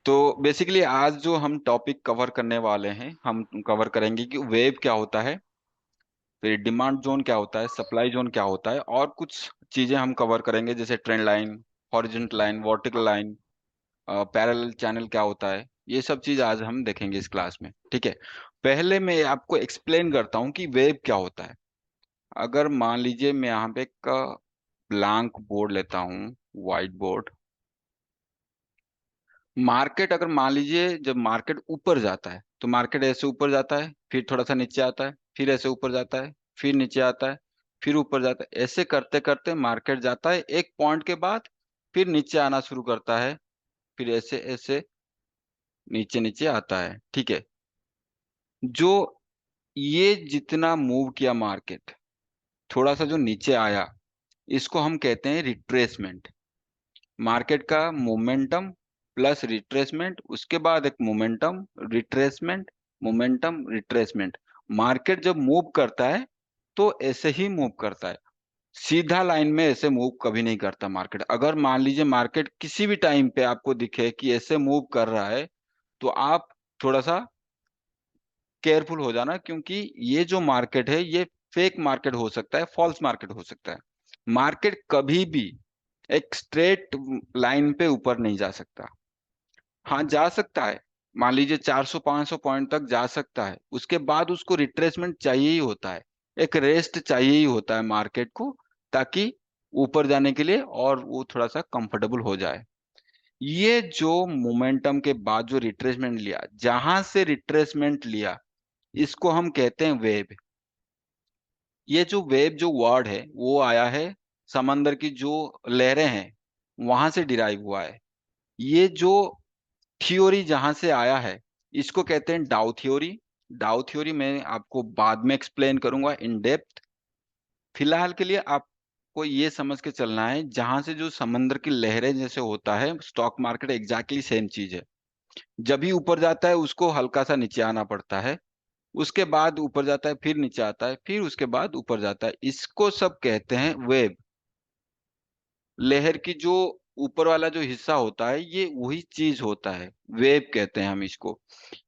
तो बेसिकली आज जो हम टॉपिक कवर करने वाले हैं, हम कवर करेंगे कि वेव क्या होता है, फिर डिमांड जोन क्या होता है, सप्लाई जोन क्या होता है, और कुछ चीजें हम कवर करेंगे जैसे trend line, horizontal line, vertical line, parallel channel क्या होता है। ये सब चीज आज हम देखेंगे इस क्लास में, ठीक है। पहले मैं आपको एक्सप्लेन करता हूँ कि वेव क्या होता है। अगर मान लीजिए मैं यहाँ पे एक ब्लैंक बोर्ड लेता हूँ, व्हाइट बोर्ड। मार्केट अगर मान लीजिए जब मार्केट ऊपर जाता है तो मार्केट ऐसे ऊपर जाता है, फिर थोड़ा सा नीचे आता है, फिर ऐसे ऊपर जाता है, फिर नीचे आता है, फिर ऊपर जाता है। ऐसे करते करते मार्केट जाता है एक पॉइंट के बाद, फिर नीचे आना शुरू करता है, फिर ऐसे ऐसे नीचे नीचे आता है, ठीक है। जो ये जितना मूव किया मार्केट, थोड़ा सा जो नीचे आया, इसको हम कहते हैं रिट्रेसमेंट। मार्केट का मोमेंटम प्लस रिट्रेसमेंट, उसके बाद एक momentum, retracement, momentum, retracement. Market जब मूव करता है तो ऐसे ही मूव करता है, सीधा लाइन में ऐसे मूव कभी नहीं करता मार्केट। अगर मान लीजिए मार्केट किसी भी टाइम पे आपको दिखे कि ऐसे मूव कर रहा है, तो आप थोड़ा सा केयरफुल हो जाना, क्योंकि ये जो मार्केट है ये फेक मार्केट हो सकता है, फॉल्स मार्केट हो सकता है। मार्केट कभी भी एक स्ट्रेट लाइन पे ऊपर नहीं जा सकता। हाँ, जा सकता है, मान लीजिए 400 500 पॉइंट तक जा सकता है, उसके बाद उसको रिट्रेसमेंट चाहिए ही होता है, एक रेस्ट चाहिए ही होता है मार्केट को, ताकि ऊपर जाने के लिए और वो थोड़ा सा कंफर्टेबल हो जाए। ये जो मोमेंटम के बाद जो रिट्रेसमेंट लिया, जहां से रिट्रेसमेंट लिया, इसको हम कहते हैं वेव। ये जो वेव जो वर्ड है वो आया है समंदर की जो लहरें हैं वहां से डिराइव हुआ है। ये जो थ्योरी जहां से आया है, इसको कहते हैं डाउ थ्योरी। डाउ थ्योरी मैं आपको बाद में एक्सप्लेन करूंगा इन डेप्थ। फिलहाल के लिए आपको ये समझ के चलना है, जहां से जो समंदर की लहरें जैसे होता है, स्टॉक मार्केट एग्जैक्टली सेम चीज है। जब ही ऊपर जाता है उसको हल्का सा नीचे आना पड़ता है, उसके बाद ऊपर जाता है, फिर नीचे आता है, फिर उसके बाद ऊपर जाता है। इसको सब कहते हैं वेव। लहर की जो ऊपर वाला जो हिस्सा होता है ये वही चीज होता है, वेव कहते हैं हम इसको।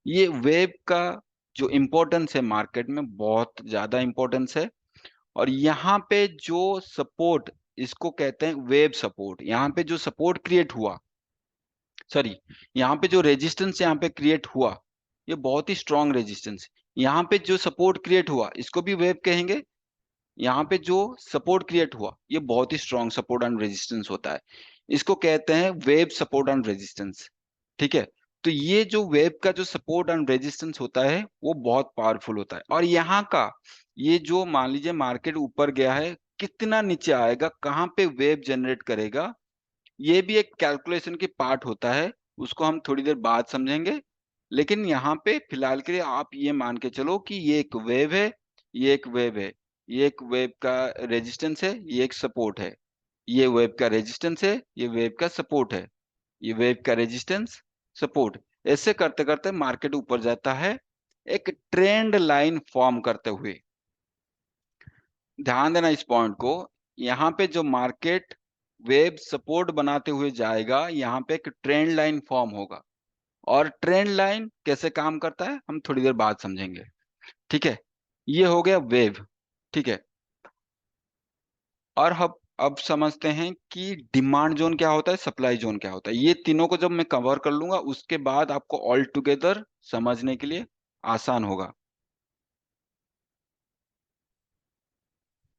ये वेव का जो इम्पोर्टेंस है मार्केट में, बहुत ज्यादा इम्पोर्टेंस है। और यहाँ पे जो सपोर्ट, इसको कहते हैं वेव सपोर्ट। यहाँ पे जो सपोर्ट क्रिएट हुआ, सॉरी, यहाँ पे जो रेजिस्टेंस यहाँ पे क्रिएट हुआ, ये बहुत ही स्ट्रांग रेजिस्टेंस। यहाँ पे जो सपोर्ट क्रिएट हुआ इसको भी वेव कहेंगे। यहाँ पे जो सपोर्ट क्रिएट हुआ ये बहुत ही स्ट्रांग सपोर्ट एंड रेजिस्टेंस होता है, इसको कहते हैं वेव सपोर्ट एंड रेजिस्टेंस, ठीक है। तो ये जो वेव का जो सपोर्ट एंड रेजिस्टेंस होता है वो बहुत पावरफुल होता है। और यहाँ का ये जो मान लीजिए मार्केट ऊपर गया है, कितना नीचे आएगा, कहाँ पे वेव जनरेट करेगा, ये भी एक कैलकुलेशन की पार्ट होता है, उसको हम थोड़ी देर बाद समझेंगे। लेकिन यहाँ पे फिलहाल के लिए आप ये मान के चलो कि ये एक वेव है, ये एक वेव है, ये एक वेव का रेजिस्टेंस है, ये एक सपोर्ट है, ये वेव का रेजिस्टेंस है, ये वेव का सपोर्ट है, ये वेव का रेजिस्टेंस, सपोर्ट। ऐसे करते करते मार्केट ऊपर जाता है, एक ट्रेंड लाइन फॉर्म करते हुए। ध्यान देना इस पॉइंट को। यहाँ पे जो मार्केट वेब सपोर्ट बनाते हुए जाएगा, यहाँ पे एक ट्रेंड लाइन फॉर्म होगा। और ट्रेंड लाइन कैसे काम करता है हम थोड़ी देर बाद समझेंगे, ठीक है। ये हो गया वेव, ठीक है। और अब समझते हैं कि डिमांड जोन क्या होता है, सप्लाई जोन क्या होता है। ये तीनों को जब मैं कवर कर लूंगा उसके बाद आपको ऑल टुगेदर समझने के लिए आसान होगा।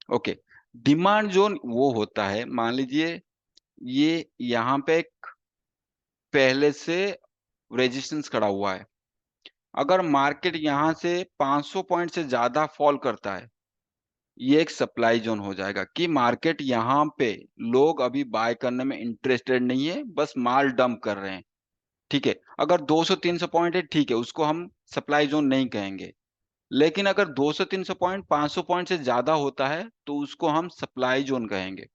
ओके। डिमांड जोन वो होता है, मान लीजिए ये यहाँ पे एक पहले से रेजिस्टेंस खड़ा हुआ है। अगर मार्केट यहाँ से 500 पॉइंट से ज्यादा फॉल करता है, ये एक सप्लाई जोन हो जाएगा कि मार्केट यहाँ पे लोग अभी बाय करने में इंटरेस्टेड नहीं है, बस माल डंप कर रहे हैं, ठीक है। अगर 200 300 पॉइंट है, ठीक है, उसको हम सप्लाई जोन नहीं कहेंगे। लेकिन अगर 200 300 पॉइंट 500 पॉइंट से ज्यादा होता है तो उसको हम सप्लाई जोन कहेंगे।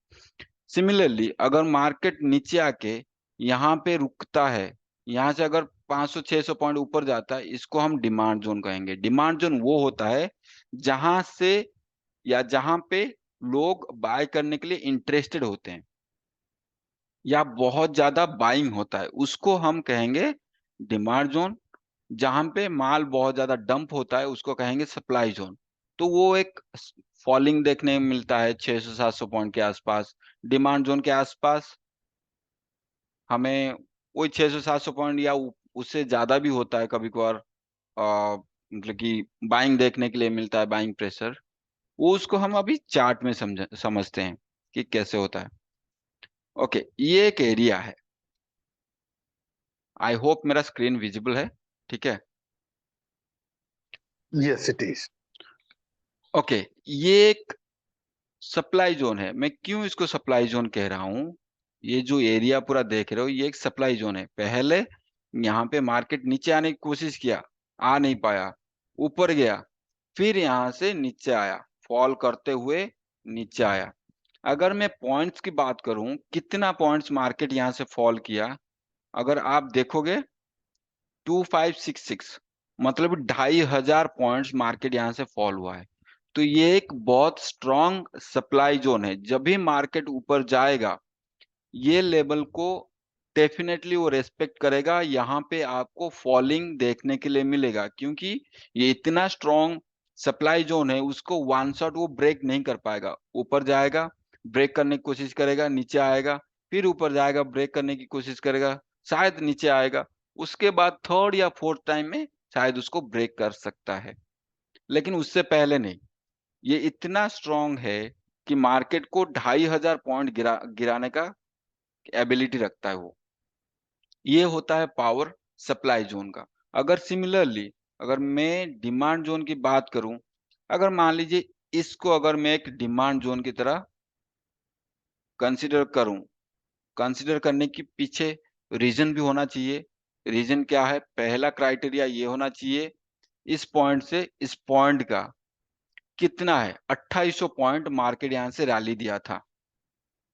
सिमिलरली अगर मार्केट नीचे आके यहाँ पे रुकता है, यहाँ से अगर 500 600 पॉइंट ऊपर जाता है, इसको हम डिमांड जोन कहेंगे। डिमांड जोन वो होता है जहां से या जहां पे लोग बाय करने के लिए इंटरेस्टेड होते हैं, या बहुत ज्यादा बाइंग होता है, उसको हम कहेंगे डिमांड जोन, जहां पे माल बहुत ज्यादा डंप होता है उसको कहेंगे सप्लाई जोन। तो वो एक फॉलिंग देखने में मिलता है 600-700 पॉइंट के आसपास। डिमांड जोन के आसपास हमें वही 600-700 पॉइंट या उससे ज्यादा भी होता है कभी कभार, मतलब कि बाइंग देखने के लिए मिलता है, बाइंग प्रेशर। वो उसको हम अभी चार्ट में समझते हैं कि कैसे होता है। ओके, ये एक एरिया है। आई होप मेरा स्क्रीन विजिबल है। ठीक है। Yes, it is. ओके, ये एक सप्लाई जोन है। मैं क्यों इसको सप्लाई जोन कह रहा हूँ, ये जो एरिया पूरा देख रहे हो ये एक सप्लाई जोन है। पहले यहाँ पे मार्केट नीचे आने की कोशिश किया, आ नहीं पाया, ऊपर गया, फिर यहाँ से नीचे आया, फॉल करते हुए नीचे आया। अगर मैं पॉइंट्स की बात करूं, कितना पॉइंट्स मार्केट यहाँ से फॉल किया, अगर आप देखोगे 2566, मतलब 2500 पॉइंट्स मार्केट यहाँ से फॉल हुआ है। तो ये एक बहुत स्ट्रॉन्ग सप्लाई जोन है। जब भी मार्केट ऊपर जाएगा ये लेवल को डेफिनेटली वो रेस्पेक्ट करेगा। यहाँ पे आपको फॉलिंग देखने के लिए मिलेगा, क्योंकि ये इतना स्ट्रॉन्ग सप्लाई जोन है, उसको वन शॉट वो ब्रेक नहीं कर पाएगा। ऊपर जाएगा, ब्रेक करने की कोशिश करेगा, नीचे आएगा, फिर ऊपर जाएगा, ब्रेक करने की कोशिश करेगा, शायद नीचे आएगा, उसके बाद थर्ड या फोर्थ टाइम में शायद उसको ब्रेक कर सकता है, लेकिन उससे पहले नहीं। ये इतना स्ट्रांग है कि मार्केट को 2500 पॉइंट गिराने का एबिलिटी रखता है वो। ये होता है पावर सप्लाई जोन का। अगर सिमिलरली अगर मैं डिमांड जोन की बात करूं, अगर मान लीजिए इसको अगर मैं एक डिमांड जोन की तरह कंसीडर करूं, कंसीडर करने के पीछे रीजन भी होना चाहिए। रीजन क्या है? पहला क्राइटेरिया ये होना चाहिए, इस पॉइंट से इस पॉइंट का कितना है। 2800 पॉइंट मार्केट यहां से रैली दिया था,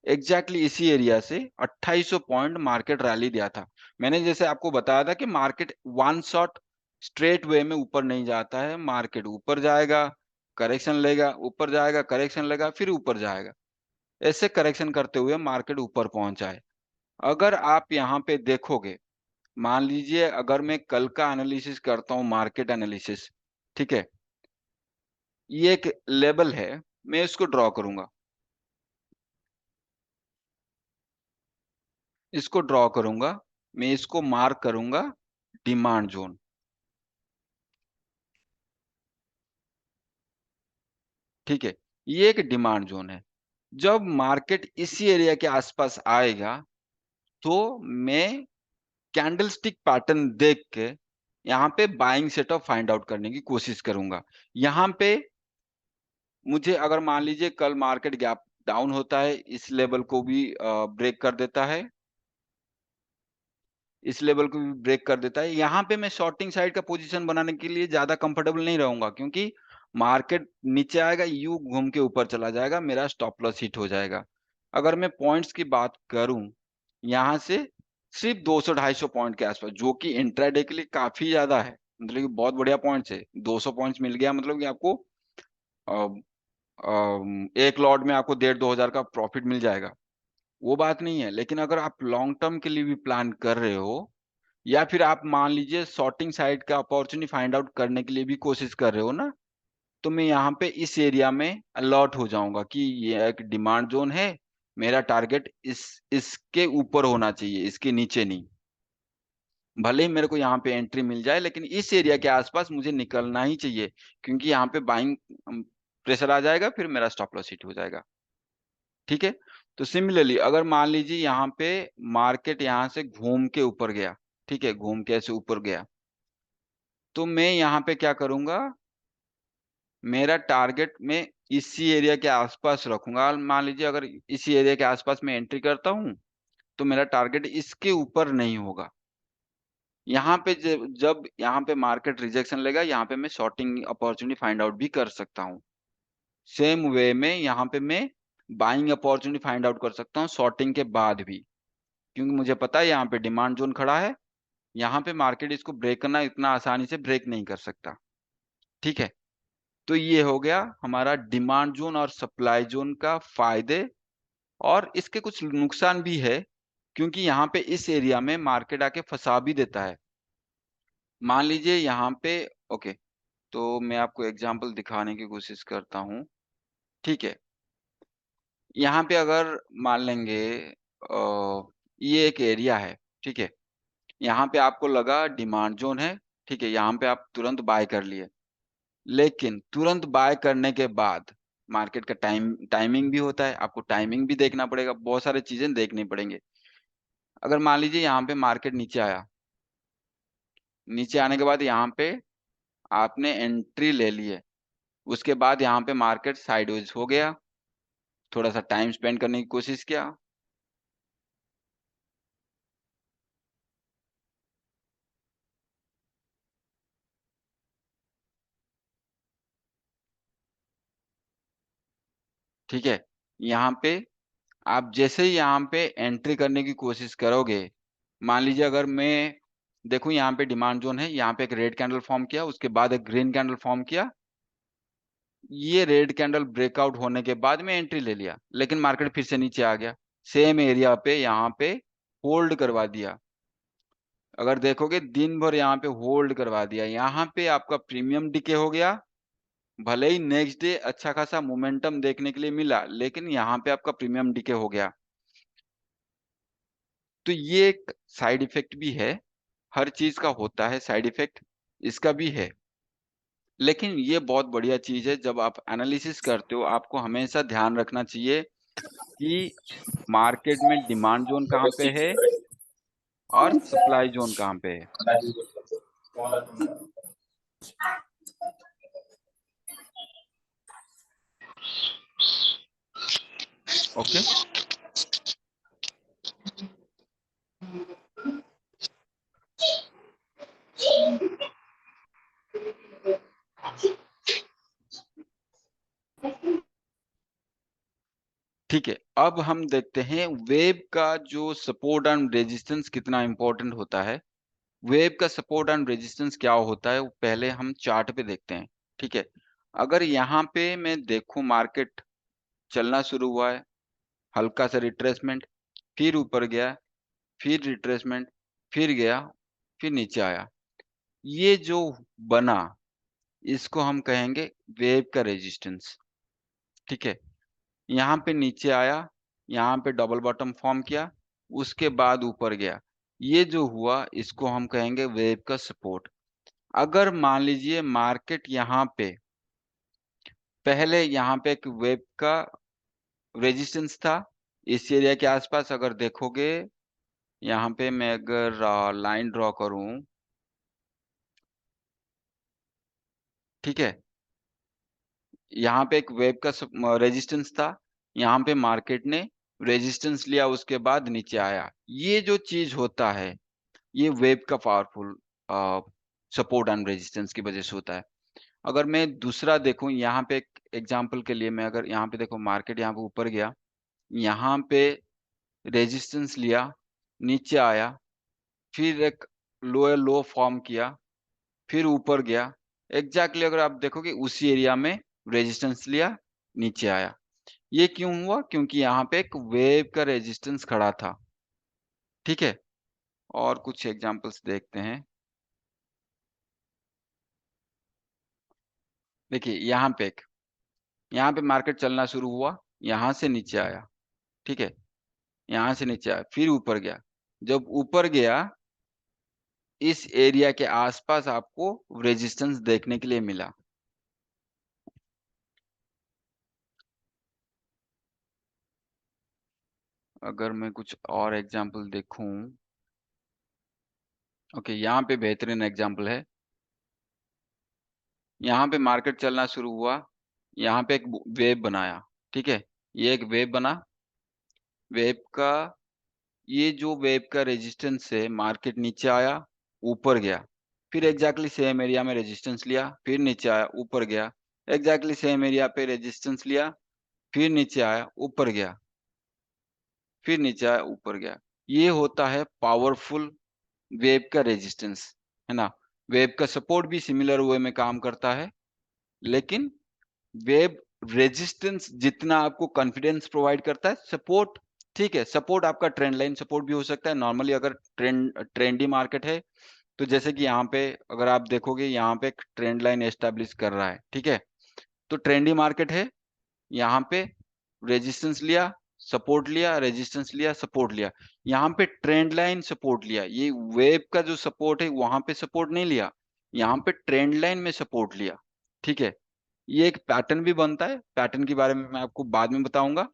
एग्जैक्टली इसी एरिया से 2800 पॉइंट मार्केट रैली दिया था। मैंने जैसे आपको बताया था कि market one shot straight way में ऊपर नहीं जाता है, मार्केट ऊपर जाएगा, करेक्शन लेगा, ऊपर जाएगा, करेक्शन लेगा, फिर ऊपर जाएगा। ऐसे करेक्शन करते हुए मार्केट ऊपर पहुंचा है। अगर आप यहाँ पे देखोगे, मान लीजिए अगर मैं कल का एनालिसिस करता हूँ, मार्केट एनालिसिस, ठीक है, ये एक लेवल है, मैं इसको ड्रॉ करूंगा, इसको ड्रॉ करूंगा, मैं इसको मार्क करूंगा डिमांड जोन। ठीक है, ये एक डिमांड जोन है। जब मार्केट इसी एरिया के आसपास आएगा तो मैं कैंडलस्टिक पैटर्न देख के यहाँ पे बाइंग सेटअप फाइंड आउट करने की कोशिश करूंगा। यहाँ पे मुझे अगर मान लीजिए कल मार्केट गैप डाउन होता है, इस लेवल को भी ब्रेक कर देता है, इस लेवल को भी ब्रेक कर देता है, यहाँ पे मैं शॉर्टिंग साइड का पोजीशन बनाने के लिए ज्यादा कंफर्टेबल नहीं रहूंगा, क्योंकि मार्केट नीचे आएगा, यू घूम के ऊपर चला जाएगा, मेरा स्टॉप लॉस हिट हो जाएगा। अगर मैं पॉइंट्स की बात करूं, यहाँ से सिर्फ 200-250 पॉइंट के आसपास, जो कि इंट्राडे के लिए काफी ज्यादा है, मतलब कि बहुत बढ़िया पॉइंट्स है। 200 पॉइंट्स मिल गया मतलब कि आपको एक लॉट में आपको 1,500-2,000 का प्रॉफिट मिल जाएगा, वो बात नहीं है। लेकिन अगर आप लॉन्ग टर्म के लिए भी प्लान कर रहे हो, या फिर आप मान लीजिए शॉर्टिंग साइड का अपॉर्चुनिटी फाइंड आउट करने के लिए भी कोशिश कर रहे हो ना, तो मैं यहाँ पे इस एरिया में अलॉट हो जाऊंगा कि ये एक डिमांड जोन है, मेरा टारगेट इसके ऊपर होना चाहिए, इसके नीचे नहीं। भले ही मेरे को यहाँ पे एंट्री मिल जाए, लेकिन इस एरिया के आसपास मुझे निकलना ही चाहिए, क्योंकि यहाँ पे बाइंग प्रेशर आ जाएगा, फिर मेरा स्टॉप लॉस हिट हो जाएगा। ठीक है। तो सिमिलरली अगर मान लीजिए यहाँ पे मार्केट यहाँ से घूम के ऊपर गया, ठीक है, घूम के ऐसे ऊपर गया, तो मैं यहाँ पे क्या करूंगा, मेरा टारगेट मैं इसी एरिया के आसपास रखूंगा। मान लीजिए अगर इसी एरिया के आसपास मैं एंट्री करता हूँ, तो मेरा टारगेट इसके ऊपर नहीं होगा। यहाँ पे जब यहाँ पे मार्केट रिजेक्शन लेगा, यहाँ पे मैं शॉर्टिंग अपॉर्चुनिटी फाइंड आउट भी कर सकता हूँ। सेम वे में यहाँ पे मैं बाइंग अपॉर्चुनिटी फाइंड आउट कर सकता हूँ शॉर्टिंग के बाद भी, क्योंकि मुझे पता है यहाँ पे डिमांड जोन खड़ा है, यहाँ पे मार्केट इसको ब्रेक करना इतना आसानी से ब्रेक नहीं कर सकता। ठीक है। तो ये हो गया हमारा डिमांड जोन और सप्लाई जोन का फायदे। और इसके कुछ नुकसान भी है, क्योंकि यहाँ पे इस एरिया में मार्केट आके फंसा भी देता है। मान लीजिए यहाँ पे, ओके, तो मैं आपको एग्जांपल दिखाने की कोशिश करता हूँ। ठीक है, यहाँ पे अगर मान लेंगे ये एक एरिया है, ठीक है, यहाँ पे आपको लगा डिमांड जोन है, ठीक है, यहाँ पे आप तुरंत बाय कर लिए। लेकिन तुरंत बाय करने के बाद मार्केट का टाइमिंग भी होता है, आपको टाइमिंग भी देखना पड़ेगा, बहुत सारी चीजें देखनी पड़ेंगे। अगर मान लीजिए यहाँ पे मार्केट नीचे आया, नीचे आने के बाद यहाँ पे आपने एंट्री ले ली है, उसके बाद यहाँ पे मार्केट साइडवेज हो गया, थोड़ा सा टाइम स्पेंड करने की कोशिश किया। ठीक है, यहाँ पे आप जैसे ही यहाँ पे एंट्री करने की कोशिश करोगे, मान लीजिए अगर मैं देखूं यहाँ पे डिमांड जोन है, यहाँ पे एक रेड कैंडल फॉर्म किया, उसके बाद एक ग्रीन कैंडल फॉर्म किया, ये रेड कैंडल ब्रेकआउट होने के बाद में एंट्री ले लिया, लेकिन मार्केट फिर से नीचे आ गया, सेम एरिया पे यहाँ पे होल्ड करवा दिया। अगर देखोगे दिन भर यहाँ पे होल्ड करवा दिया, यहाँ पे आपका प्रीमियम डिके हो गया। भले ही नेक्स्ट डे अच्छा खासा मोमेंटम देखने के लिए मिला, लेकिन यहाँ पे आपका प्रीमियम डिके हो गया। तो ये एक साइड इफेक्ट भी है, हर चीज का होता है साइड इफेक्ट, इसका भी है। लेकिन ये बहुत बढ़िया चीज है, जब आप एनालिसिस करते हो आपको हमेशा ध्यान रखना चाहिए कि मार्केट में डिमांड जोन कहाँ पे है और सप्लाई जोन कहाँ पे है। ओके, ठीक है, अब हम देखते हैं वेब का जो सपोर्ट एंड रेजिस्टेंस कितना इंपॉर्टेंट होता है। वेब का सपोर्ट एंड रेजिस्टेंस क्या होता है वो पहले हम चार्ट पे देखते हैं। ठीक है, अगर यहाँ पे मैं देखूं मार्केट चलना शुरू हुआ है, हल्का सा रिट्रेसमेंट, फिर ऊपर गया, फिर रिट्रेसमेंट, फिर गया, फिर नीचे आया, ये जो बना इसको हम कहेंगे वेब का रेजिस्टेंस। ठीक है, यहाँ पे नीचे आया, यहाँ पे डबल बॉटम फॉर्म किया, उसके बाद ऊपर गया, ये जो हुआ इसको हम कहेंगे वेब का सपोर्ट। अगर मान लीजिए मार्केट यहाँ पे पहले यहाँ पे एक वेब का रेजिस्टेंस था, इस एरिया के आसपास अगर देखोगे, यहाँ पे मैं अगर लाइन ड्रॉ करूं, ठीक है, यहाँ पे एक वेब का रेजिस्टेंस था, यहाँ पे मार्केट ने रेजिस्टेंस लिया, उसके बाद नीचे आया, ये जो चीज होता है ये वेब का पावरफुल सपोर्ट एंड रेजिस्टेंस की वजह से होता है। अगर मैं दूसरा देखूं, यहाँ पे एक एग्जांपल के लिए मैं अगर यहाँ पे देखो मार्केट यहाँ पे ऊपर गया, यहाँ पे रेजिस्टेंस लिया, नीचे आया, फिर एक लोअर लो फॉर्म किया, फिर ऊपर गया, एग्जैक्टली अगर आप देखोगे उसी एरिया में रेजिस्टेंस लिया, नीचे आया। ये क्यों हुआ? क्योंकि यहाँ पे एक वेव का रेजिस्टेंस खड़ा था। ठीक है, और कुछ एग्जांपल्स देखते हैं। देखिए यहाँ पे मार्केट चलना शुरू हुआ, यहाँ से नीचे आया, ठीक है, यहाँ से नीचे आया, फिर ऊपर गया। जब ऊपर गया, इस एरिया के आसपास आपको रेजिस्टेंस देखने के लिए मिला। अगर मैं कुछ और एग्जांपल देखूं, ओके, यहाँ पे बेहतरीन एग्जांपल है। यहाँ पे मार्केट चलना शुरू हुआ, यहाँ पे एक वेव बनाया, ठीक है, ये एक वेव बना, वेव का ये जो वेव का रेजिस्टेंस है, मार्केट नीचे आया, ऊपर गया, फिर एग्जैक्टली सेम एरिया में रेजिस्टेंस लिया, फिर नीचे आया, ऊपर गया, एग्जैक्टली सेम एरिया पे रेजिस्टेंस लिया, फिर नीचे आया, ऊपर गया, फिर नीचे आया, ऊपर गया। ये होता है पावरफुल वेव का रेजिस्टेंस, है ना। वेव का सपोर्ट भी सिमिलर वे में काम करता है, लेकिन वेब रेजिस्टेंस जितना आपको कॉन्फिडेंस प्रोवाइड करता है, सपोर्ट, ठीक है, सपोर्ट आपका ट्रेंड लाइन सपोर्ट भी हो सकता है। नॉर्मली अगर ट्रेंडी मार्केट है तो जैसे कि यहाँ पे अगर आप देखोगे, यहाँ पे एक ट्रेंड लाइन एस्टेब्लिश कर रहा है, ठीक है। तो ट्रेंडी मार्केट है, यहाँ पे रेजिस्टेंस लिया, सपोर्ट लिया, रेजिस्टेंस लिया, सपोर्ट लिया। यहाँ पे ट्रेंड लाइन सपोर्ट लिया, ये वेब का जो सपोर्ट है वहां पे सपोर्ट नहीं लिया, यहाँ पे ट्रेंड लाइन में सपोर्ट लिया, ठीक है। ये एक पैटर्न भी बनता है, पैटर्न के बारे में मैं आपको बाद में बताऊंगा।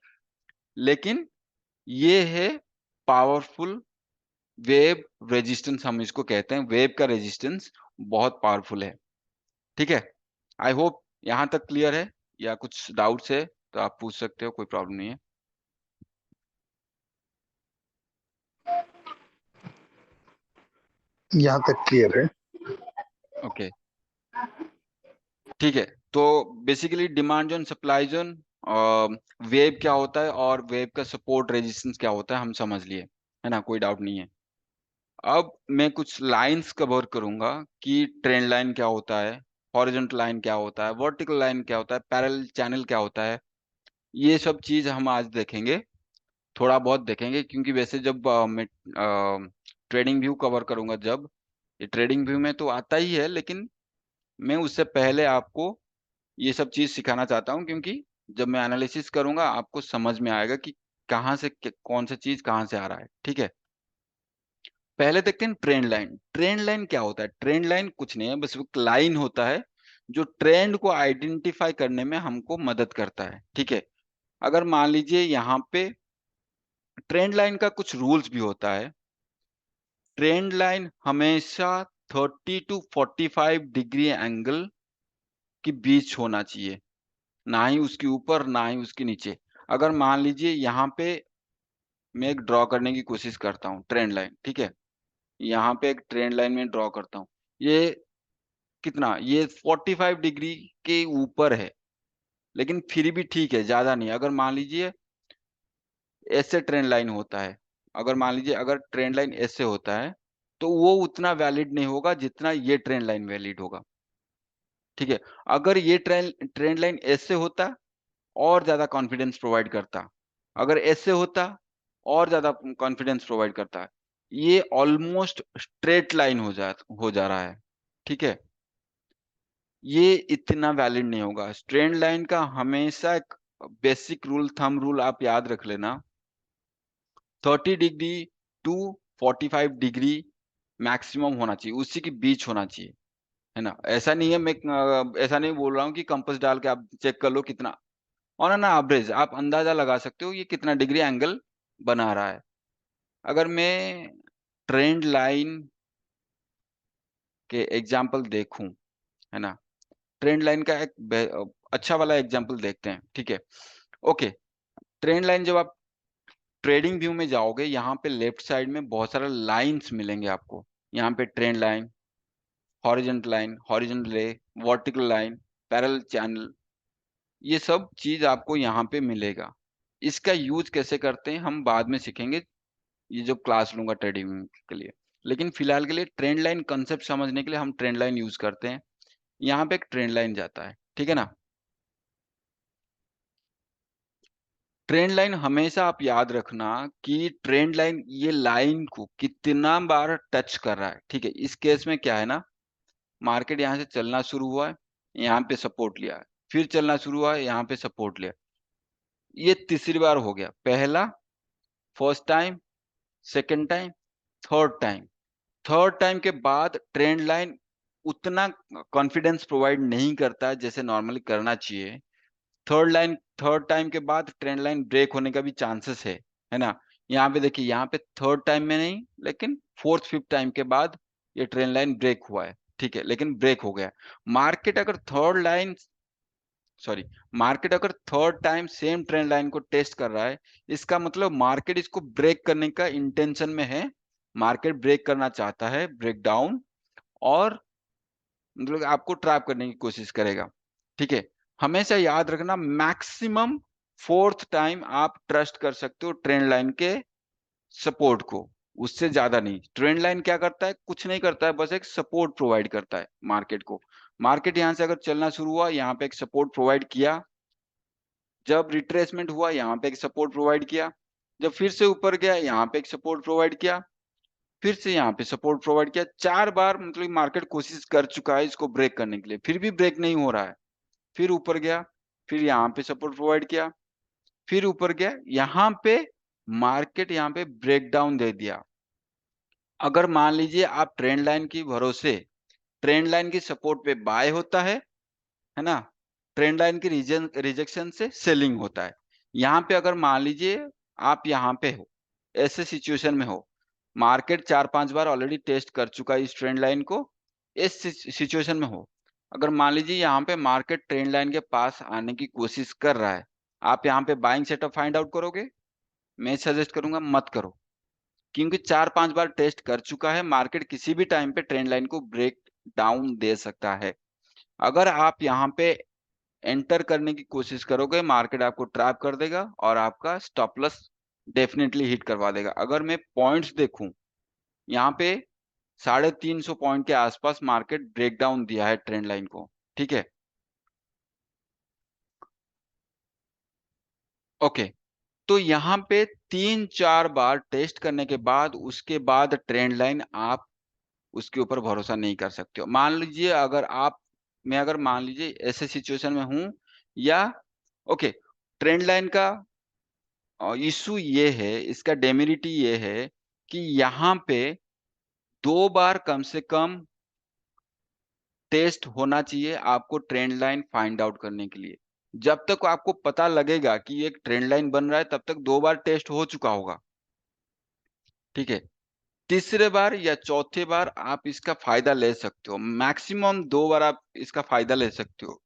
लेकिन ये है पावरफुल वेब रेजिस्टेंस, हम इसको कहते हैं। वेब का रेजिस्टेंस बहुत पावरफुल है, ठीक है। आई होप यहाँ तक क्लियर है, या कुछ डाउट्स है तो आप पूछ सकते हो, कोई प्रॉब्लम नहीं है। यहाँ तक क्लियर है। ओके, ठीक है। तो basically demand zone, supply zone, web क्या होता है और वेब का सपोर्ट रेजिस्टेंस क्या होता है, हम समझ लिए, है ना, कोई डाउट नहीं है। अब मैं कुछ लाइंस कवर करूंगा कि ट्रेंड लाइन क्या होता है, हॉरिजॉन्टल लाइन क्या होता है, वर्टिकल लाइन क्या होता है, पैरेलल चैनल क्या होता है। ये सब चीज हम आज देखेंगे, थोड़ा बहुत देखेंगे, क्योंकि वैसे जब मैं ट्रेडिंग व्यू कवर करूंगा, जब ये ट्रेडिंग व्यू में तो आता ही है, लेकिन मैं उससे पहले आपको ये सब चीज सिखाना चाहता हूँ, क्योंकि जब मैं एनालिसिस करूंगा आपको समझ में आएगा कि कहाँ से कौन सा चीज कहाँ से आ रहा है, ठीक है। पहले देखते हैं ट्रेंड लाइन। ट्रेंड लाइन क्या होता है? ट्रेंड लाइन कुछ नहीं है, बस एक लाइन होता है जो ट्रेंड को आइडेंटिफाई करने में हमको मदद करता है, ठीक है। अगर मान लीजिए यहाँ पे ट्रेंड लाइन का कुछ रूल्स भी होता है। ट्रेंड लाइन हमेशा 30 to 45 डिग्री एंगल के बीच होना चाहिए, ना ही उसके ऊपर ना ही उसके नीचे। अगर मान लीजिए यहाँ पे मैं एक ड्रॉ करने की कोशिश करता हूँ ट्रेंड लाइन, ठीक है। यहाँ पे एक ट्रेंड लाइन में ड्रॉ करता हूँ, ये कितना, ये 45 डिग्री के ऊपर है, लेकिन फिर भी ठीक है, ज्यादा नहीं। अगर मान लीजिए ऐसे ट्रेंड लाइन होता है, अगर मान लीजिए अगर ट्रेंड लाइन ऐसे होता है, तो वो उतना वैलिड नहीं होगा जितना ये ट्रेंड लाइन वैलिड होगा, ठीक है। अगर ये ट्रेंड ट्रेंड लाइन ऐसे होता और ज्यादा कॉन्फिडेंस प्रोवाइड करता, अगर ऐसे होता और ज्यादा कॉन्फिडेंस प्रोवाइड करता। ये ऑलमोस्ट स्ट्रेट लाइन हो जा रहा है, ठीक है। ये इतना वैलिड नहीं होगा। स्ट्रेट लाइन का हमेशा एक बेसिक रूल, थंब रूल आप याद रख लेना, 30 डिग्री to 45 डिग्री मैक्सिमम होना चाहिए, उसी के बीच होना चाहिए, है ना। ऐसा नहीं है, मैं ऐसा नहीं बोल रहा हूँ कि कंपास डाल के आप चेक कर लो कितना, और ना एवरेज आप अंदाजा लगा सकते हो ये कितना डिग्री एंगल बना रहा है। अगर मैं ट्रेंड लाइन के एग्जाम्पल देखूं, है ना, ट्रेंड लाइन का एक अच्छा वाला एग्जाम्पल देखते हैं, ठीक है। ओके, ट्रेंड लाइन जब आप ट्रेडिंग व्यू में जाओगे, यहाँ पे लेफ्ट साइड में बहुत सारे लाइंस मिलेंगे आपको। यहाँ पे trend line, horizontal line, horizontal रे, वर्टिकल लाइन, पैरेलल चैनल, ये सब चीज आपको यहाँ पे मिलेगा। इसका यूज कैसे करते हैं हम बाद में सीखेंगे, ये जो क्लास लूंगा ट्रेडिंग के लिए। लेकिन फिलहाल के लिए ट्रेंड लाइन कंसेप्ट समझने के लिए हम ट्रेंड लाइन यूज करते हैं। यहाँ पे एक ट्रेंड लाइन जाता है, ठीक है ना। ट्रेंड लाइन हमेशा आप याद रखना कि ट्रेंड लाइन ये लाइन को कितना बार टच कर रहा है, ठीक है। इस केस में क्या है ना, मार्केट यहाँ से चलना शुरू हुआ है, यहाँ पे सपोर्ट लिया है, फिर चलना शुरू हुआ है, यहाँ पे सपोर्ट लिया। ये तीसरी बार हो गया, पहला, first time, second time, third time. Third time के बाद ट्रेंड लाइन उतना कॉन्फिडेंस प्रोवाइड नहीं करता जैसे नॉर्मली करना चाहिए। थर्ड टाइम के बाद ट्रेंड लाइन ब्रेक होने का भी चांसेस है ना। यहाँ पे देखिए, यहाँ पे थर्ड टाइम में नहीं, लेकिन फोर्थ फिफ्थ टाइम के बाद ये ट्रेंड लाइन ब्रेक हुआ है, ठीक है, लेकिन ब्रेक हो गया। मार्केट अगर थर्ड लाइन सॉरी मार्केट अगर third time same trend line को टेस्ट कर रहा है, इसका मतलब मार्केट इसको ब्रेक करने का इंटेंशन में है। मार्केट ब्रेक करना चाहता है, ब्रेक डाउन, और मतलब आपको ट्रैप करने की कोशिश करेगा, ठीक है। हमेशा याद रखना, मैक्सिमम फोर्थ टाइम आप ट्रस्ट कर सकते हो ट्रेंड लाइन के सपोर्ट को, उससे ज्यादा नहीं। ट्रेंड लाइन क्या करता है? कुछ नहीं करता है, बस एक सपोर्ट प्रोवाइड करता है मार्केट को। मार्केट यहाँ से अगर चलना शुरू हुआ, यहाँ पे एक सपोर्ट प्रोवाइड किया, जब रिट्रेसमेंट हुआ यहाँ पे एक सपोर्ट प्रोवाइड किया, जब फिर से ऊपर गया यहाँ पे एक सपोर्ट प्रोवाइड किया, फिर से यहाँ पे सपोर्ट प्रोवाइड किया, 4 बार मतलब मार्केट कोशिश कर चुका है इसको ब्रेक करने के लिए, फिर भी ब्रेक नहीं हो रहा है। फिर ऊपर गया, फिर यहाँ पे सपोर्ट प्रोवाइड किया, फिर ऊपर गया, यहाँ पे मार्केट यहाँ पे ब्रेकडाउन दे दिया। अगर मान लीजिए आप ट्रेंड लाइन की भरोसे, ट्रेंड लाइन की सपोर्ट पे बाय होता है ना? ट्रेंड लाइन की रिजेक्शन से सेलिंग होता है। यहाँ पे अगर मान लीजिए आप यहाँ पे हो, ऐसे सिचुएशन में हो, मार्केट 4-5 बार ऑलरेडी टेस्ट कर चुका है इस ट्रेंड लाइन को, इस सिचुएशन में हो, अगर मान लीजिए यहाँ पे मार्केट ट्रेंड लाइन के पास आने की कोशिश कर रहा है, आप यहाँ पे बाइंग सेटअप फाइंड आउट करोगे? मैं सजेस्ट करूंगा मत करो, क्योंकि 4-5 बार टेस्ट कर चुका है, मार्केट किसी भी टाइम पे ट्रेंड लाइन को ब्रेक डाउन दे सकता है। अगर आप यहाँ पे एंटर करने की कोशिश करोगे, मार्केट आपको ट्रैप कर देगा और आपका स्टॉप लॉस डेफिनेटली हिट करवा देगा। अगर मैं पॉइंट्स देखूं, यहाँ पे 350 पॉइंट के आसपास मार्केट ब्रेकडाउन दिया है ट्रेंड लाइन को, ठीक है? ओके, तो यहाँ पे 3-4 बार टेस्ट करने के बाद उसके बाद ट्रेंड लाइन आप उसके ऊपर भरोसा नहीं कर सकते हो। मान लीजिए अगर मान लीजिए ऐसे सिचुएशन में हूँ, या ओके, ट्रेंड लाइन का इश्यू ये है, इसका डेमेरिटी ये है कि यहाँ पे 2 बार कम से कम टेस्ट होना चाहिए आपको ट्रेंड लाइन फाइंड आउट करने के लिए। जब तक आपको पता लगेगा कि एक ट्रेंड लाइन बन रहा है, तब तक 2 बार टेस्ट हो चुका होगा, ठीक है? तीसरे बार या चौथे बार आप इसका फ़ायदा ले सकते हो। मैक्सिमम 2 बार आप इसका फ़ायदा ले सकते हो।